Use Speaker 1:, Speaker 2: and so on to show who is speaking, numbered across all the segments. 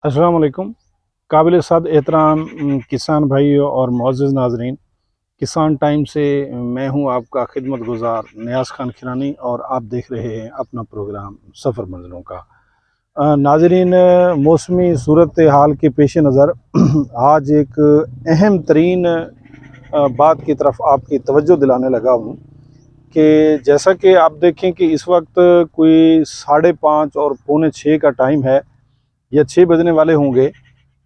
Speaker 1: अस्सलाम वालेकुम। काबिल सद एहतराम किसान भाइयों और मुअज़्ज़िज़ नाज़रीन, किसान टाइम से मैं हूं आपका खिदमत गुज़ार नियाज़ खान खिरानी और आप देख रहे हैं अपना प्रोग्राम सफ़र मंज़िलों का। नाज़रीन, मौसमी सूरत हाल के पेश नज़र आज एक अहम तरीन बात की तरफ आपकी तवज्जो दिलाने लगा हूँ कि जैसा कि आप देखें कि इस वक्त कोई 5:30 और पौने 6 का टाइम है या 6 बजने वाले होंगे।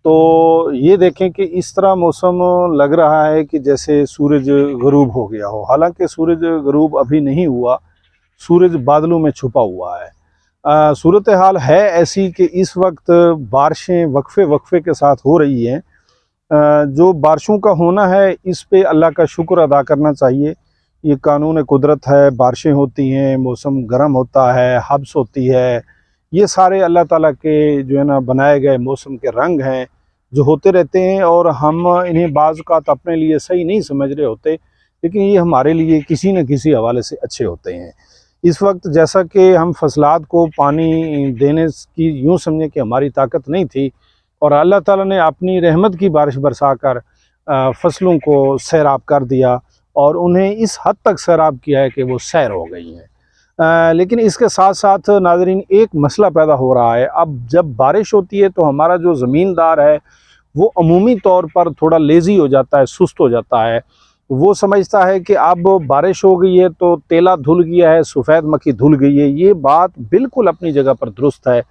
Speaker 1: तो ये देखें कि इस तरह मौसम लग रहा है कि जैसे सूरज ग़रूब हो गया हो, हालांकि सूरज ग़रूब अभी नहीं हुआ, सूरज बादलों में छुपा हुआ है। सूरत हाल है ऐसी कि इस वक्त बारिशें वक्फे वक्फे के साथ हो रही हैं। जो बारिशों का होना है इस पे अल्लाह का शुक्र अदा करना चाहिए। ये कानून कुदरत है, बारिशें होती हैं, मौसम गर्म होता है, हब्स होती है, ये सारे अल्लाह ताला के जो है ना बनाए गए मौसम के रंग हैं जो होते रहते हैं और हम इन्हें बाज़ औक़ात अपने लिए सही नहीं समझ रहे होते, लेकिन ये हमारे लिए किसी न किसी हवाले से अच्छे होते हैं। इस वक्त जैसा कि हम फसलात को पानी देने की यूँ समझें कि हमारी ताकत नहीं थी और अल्लाह ताला ने अपनी रहमत की बारिश बरसा कर फसलों को सैराब कर दिया और उन्हें इस हद तक सैराब किया है कि वो सैर हो गई हैं। लेकिन इसके साथ साथ नाज़रीन एक मसला पैदा हो रहा है। अब जब बारिश होती है तो हमारा जो ज़मींदार है वो अमूमी तौर पर थोड़ा लेज़ी हो जाता है, सुस्त हो जाता है। वो समझता है कि अब बारिश हो गई है तो तेला धुल गया है, सफ़ेद मक्खी धुल गई है। ये बात बिल्कुल अपनी जगह पर दुरुस्त है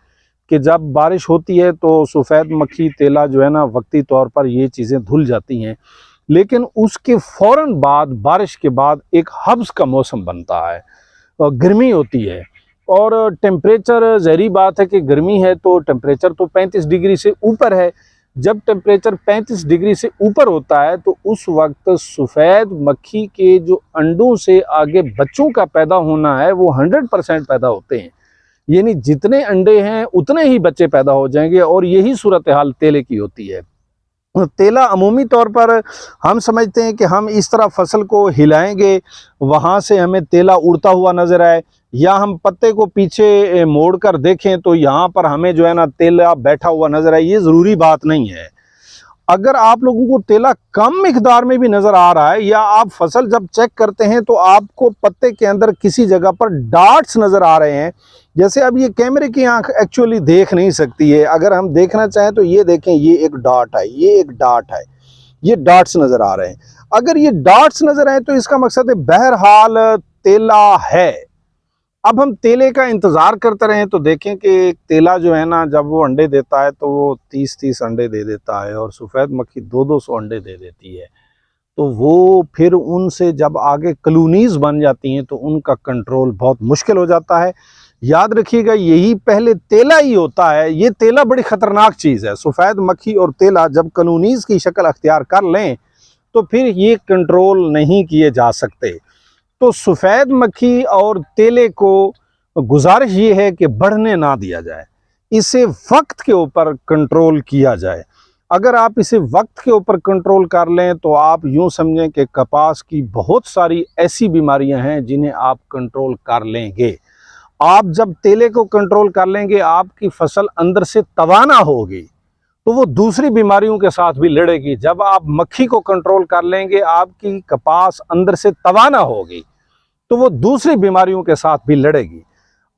Speaker 1: कि जब बारिश होती है तो सफ़ेद मक्खी, तेला जो है ना वक्ती तौर पर ये चीज़ें धुल जाती हैं, लेकिन उसके फ़ौरन बाद, बारिश के बाद एक हब्स का मौसम बनता है और गर्मी होती है और टेम्परेचर, ज़ाहिरी बात है कि गर्मी है तो टेम्परेचर तो 35 डिग्री से ऊपर है। जब टेम्परेचर 35 डिग्री से ऊपर होता है तो उस वक्त सफ़ेद मक्खी के जो अंडों से आगे बच्चों का पैदा होना है वो 100% पैदा होते हैं, यानी जितने अंडे हैं उतने ही बच्चे पैदा हो जाएंगे और यही सूरत हाल तेले की होती है। तेला अमूमी तौर पर हम समझते हैं कि हम इस तरह फसल को हिलाएंगे, वहाँ से हमें तेला उड़ता हुआ नज़र आए, या हम पत्ते को पीछे मोड़ कर देखें तो यहाँ पर हमें जो है ना तेला बैठा हुआ नज़र आए। ये ज़रूरी बात नहीं है। अगर आप लोगों को तेला कम मिकदार में भी नज़र आ रहा है या आप फसल जब चेक करते हैं तो आपको पत्ते के अंदर किसी जगह पर डॉट्स नज़र आ रहे हैं, जैसे अब ये कैमरे की आंख एक्चुअली देख नहीं सकती है, अगर हम देखना चाहें तो ये देखें, ये एक डॉट है, ये एक डॉट है, ये डॉट्स नज़र आ रहे हैं। अगर ये डॉट्स नज़र आए तो इसका मकसद है बहरहाल तेला है। अब हम तेले का इंतज़ार करते रहें तो देखें कि तेला जो है ना जब वो अंडे देता है तो वो 30-30 अंडे दे देता है और सफ़ेद मक्खी 200-200 अंडे दे देती है। तो वो फिर उनसे जब आगे कॉलोनीज़ बन जाती हैं तो उनका कंट्रोल बहुत मुश्किल हो जाता है। याद रखिएगा, यही पहले तेला ही होता है। ये तेला बड़ी ख़तरनाक चीज़ है। सफ़ेद मक्खी और तेला जब कॉलोनीज़ की शक्ल अख्तियार कर लें तो फिर ये कंट्रोल नहीं किए जा सकते। तो सफ़ेद मक्खी और तेले को गुजारिश ये है कि बढ़ने ना दिया जाए, इसे वक्त के ऊपर कंट्रोल किया जाए। अगर आप इसे वक्त के ऊपर कंट्रोल कर लें तो आप यूँ समझें कि कपास की बहुत सारी ऐसी बीमारियां हैं जिन्हें आप कंट्रोल कर लेंगे। आप जब तेले को कंट्रोल कर लेंगे, आपकी फसल अंदर से तवाना होगी तो वो दूसरी बीमारियों के साथ भी लड़ेगी। जब आप मक्खी को कंट्रोल कर लेंगे, आपकी कपास अंदर से तवाना होगी तो वो दूसरी बीमारियों के साथ भी लड़ेगी।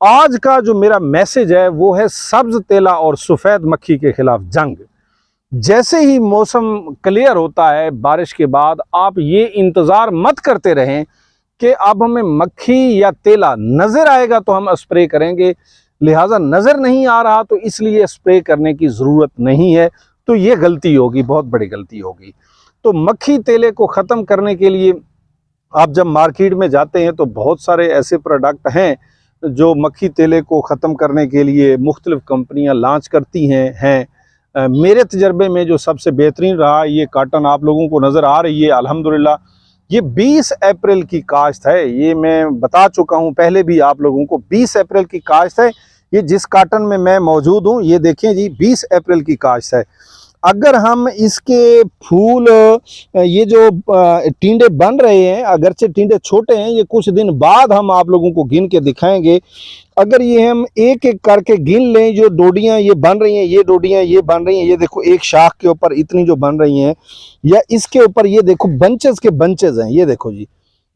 Speaker 1: आज का जो मेरा मैसेज है वो है सब्ज तेला और सफ़ेद मक्खी के खिलाफ जंग। जैसे ही मौसम क्लियर होता है बारिश के बाद, आप ये इंतज़ार मत करते रहें कि अब हमें मक्खी या तेला नज़र आएगा तो हम स्प्रे करेंगे, लिहाजा नज़र नहीं आ रहा तो इसलिए स्प्रे करने की ज़रूरत नहीं है। तो ये गलती होगी, बहुत बड़ी गलती होगी। तो मक्खी तेले को ख़त्म करने के लिए आप जब मार्केट में जाते हैं तो बहुत सारे ऐसे प्रोडक्ट हैं जो मक्खी तेले को ख़त्म करने के लिए मुख्तलिफ़ कंपनियां लॉन्च करती हैं। मेरे तजर्बे में जो सबसे बेहतरीन रहा, ये काटन आप लोगों को नज़र आ रही है अल्हम्दुलिल्लाह। ये 20 अप्रैल की काश्त है, ये मैं बता चुका हूँ पहले भी आप लोगों को। 20 अप्रैल की काश्त है। ये जिस काटन में मैं मौजूद हूँ, ये देखें जी, 20 अप्रैल की काश्त है। अगर हम इसके फूल ये जो टिंडे बन रहे हैं, अगरचे टिंडे छोटे हैं, ये कुछ दिन बाद हम आप लोगों को गिन के दिखाएंगे। अगर ये हम एक एक करके गिन लें, जो डोडियां ये बन रही हैं, ये डोडियां ये बन रही हैं, ये देखो एक शाख के ऊपर इतनी जो बन रही हैं, या इसके ऊपर ये देखो बंचेस के बंचेस हैं, ये देखो जी,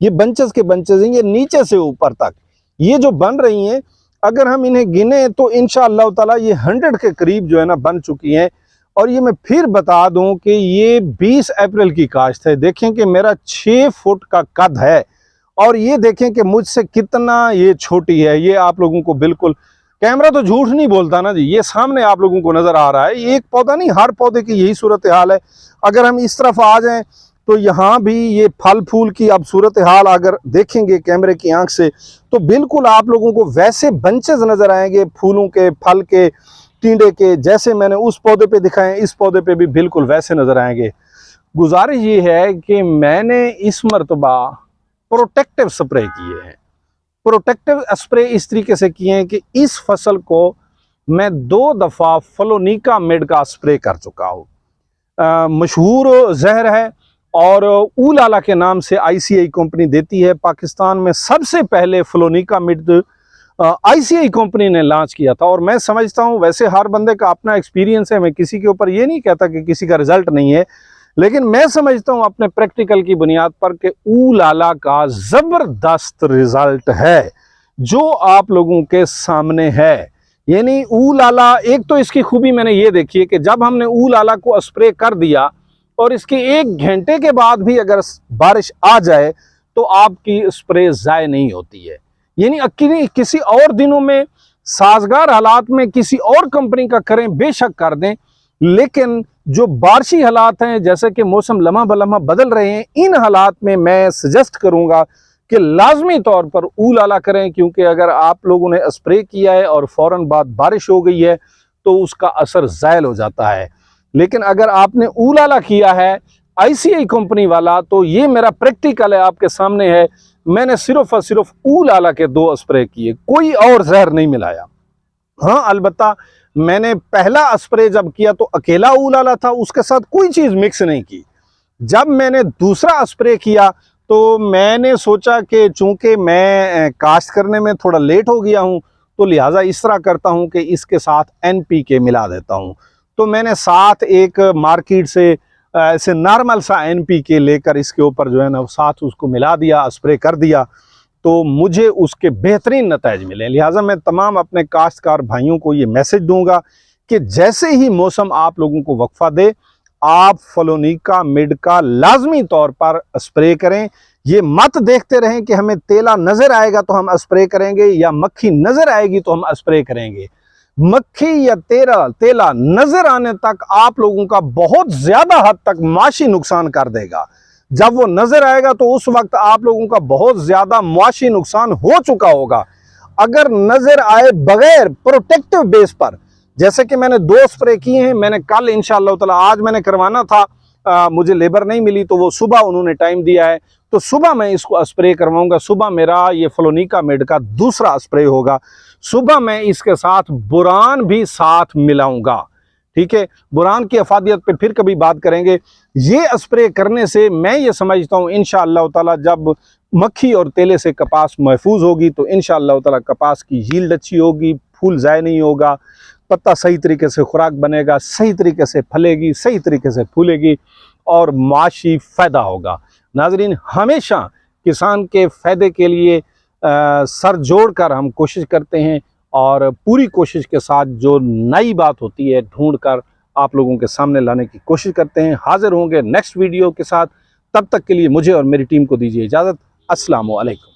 Speaker 1: ये बंचेस के बंचेस हैं, ये नीचे से ऊपर तक ये जो बन रही हैं, अगर हम इन्हें गिने तो इंशाअल्लाह ताला ये 100 के करीब जो है ना बन चुकी हैं। और ये मैं फिर बता दूं कि ये 20 अप्रैल की काश्त है। देखें कि मेरा 6 फुट का कद है, और ये देखें कि मुझसे कितना ये छोटी है। ये आप लोगों को बिल्कुल, कैमरा तो झूठ नहीं बोलता ना जी, ये सामने आप लोगों को नजर आ रहा है। ये एक पौधा नहीं, हर पौधे की यही सूरत हाल है। अगर हम इस तरफ आ जाएं तो यहाँ भी ये फल फूल की अब सूरत हाल अगर देखेंगे कैमरे की आंख से, तो बिल्कुल आप लोगों को वैसे बंचेस नजर आएंगे फूलों के, फल के, टिंडे के, जैसे मैंने उस पौधे पे दिखाए, इस पौधे पे भी बिल्कुल वैसे नजर आएंगे। गुजारिश ये है कि मैंने इस मरतबा प्रोटेक्टिव स्प्रे किए हैं। प्रोटेक्टिव स्प्रे इस तरीके से किए हैं कि इस फसल को मैं 2 दफ़ा फ्लोनिकामिड का स्प्रे कर चुका हूँ। मशहूर जहर है और ऊलाला के नाम से ICI कंपनी देती है। पाकिस्तान में सबसे पहले फ्लोनिकामिड ICI कंपनी ने लॉन्च किया था। और मैं समझता हूँ, वैसे हर बंदे का अपना एक्सपीरियंस है, मैं किसी के ऊपर ये नहीं कहता कि किसी का रिजल्ट नहीं है, लेकिन मैं समझता हूँ अपने प्रैक्टिकल की बुनियाद पर कि ऊलाला का ज़बरदस्त रिजल्ट है जो आप लोगों के सामने है। यानी ऊलाला, एक तो इसकी खूबी मैंने ये देखी है कि जब हमने ऊलाला को स्प्रे कर दिया और इसके 1 घंटे के बाद भी अगर बारिश आ जाए तो आपकी स्प्रे ज़ाय नहीं होती है। यानी किसी और दिनों में साजगार हालात में किसी और कंपनी का करें, बेशक कर दें, लेकिन जो बारिशी हालात हैं, जैसे कि मौसम लम्हा बलम्हा बदल रहे हैं, इन हालात में मैं सजेस्ट करूंगा कि लाजमी तौर पर ऊलाला करें। क्योंकि अगर आप लोगों ने स्प्रे किया है और फौरन बाद बारिश हो गई है तो उसका असर ज़ायल हो जाता है। लेकिन अगर आपने ऊलाला किया है ICI कंपनी वाला, तो ये मेरा प्रैक्टिकल है, आपके सामने है। मैंने सिर्फ और सिर्फ ऊलाला के 2 स्प्रे किए, कोई और जहर नहीं मिलाया। हाँ, अलबत्ता मैंने पहला स्प्रे जब किया तो अकेला ऊलाला था, उसके साथ कोई चीज़ मिक्स नहीं की। जब मैंने दूसरा स्प्रे किया तो मैंने सोचा कि चूंकि मैं काश्त करने में थोड़ा लेट हो गया हूँ, तो लिहाजा इस तरह करता हूँ कि इसके साथ NPK मिला देता हूँ। तो मैंने साथ एक मार्केट से ऐसे नॉर्मल सा NPK लेकर इसके ऊपर जो है ना साथ उसको मिला दिया, स्प्रे कर दिया, तो मुझे उसके बेहतरीन नतीजे मिले। लिहाजा मैं तमाम अपने काश्तकार भाइयों को ये मैसेज दूंगा कि जैसे ही मौसम आप लोगों को वक्फा दे, आप फ्लोनिकामिड का लाजमी तौर पर स्प्रे करें। ये मत देखते रहें कि हमें तेला नजर आएगा तो हम स्प्रे करेंगे या मक्खी नजर आएगी तो हम स्प्रे करेंगे। मक्खी या तेला नजर आने तक आप लोगों का बहुत ज्यादा हद तक माशी नुकसान कर देगा। जब वो नजर आएगा तो उस वक्त आप लोगों का बहुत ज्यादा माशी नुकसान हो चुका होगा। अगर नजर आए बगैर प्रोटेक्टिव बेस पर, जैसे कि मैंने 2 स्प्रे किए हैं, मैंने कल इंशाअल्लाह ताला, आज मैंने करवाना था, मुझे लेबर नहीं मिली तो वो सुबह उन्होंने टाइम दिया है, तो सुबह मैं इसको स्प्रे करवाऊंगा। सुबह मेरा ये फ्लोनिकामिड का दूसरा स्प्रे होगा। सुबह मैं इसके साथ बोरान भी साथ मिलाऊंगा। ठीक है, बोरान की अफादियत पे फिर कभी बात करेंगे। ये स्प्रे करने से मैं ये समझता हूँ इंशाअल्लाह ताला जब मक्खी और तेले से कपास महफूज होगी तो इंशाअल्लाह ताला कपास की यील्ड अच्छी होगी, फूल ज़ाय नहीं होगा, पत्ता सही तरीके से खुराक बनेगा, सही तरीके से फलेगी, सही तरीके से फूलेगी और माशी फ़ायदा होगा। नाजरीन, हमेशा किसान के फ़ायदे के लिए सर जोड़ कर हम कोशिश करते हैं और पूरी कोशिश के साथ जो नई बात होती है ढूंढ कर आप लोगों के सामने लाने की कोशिश करते हैं। हाजिर होंगे नेक्स्ट वीडियो के साथ, तब तक के लिए मुझे और मेरी टीम को दीजिए इजाज़त। अस्सलामु अलैकुम।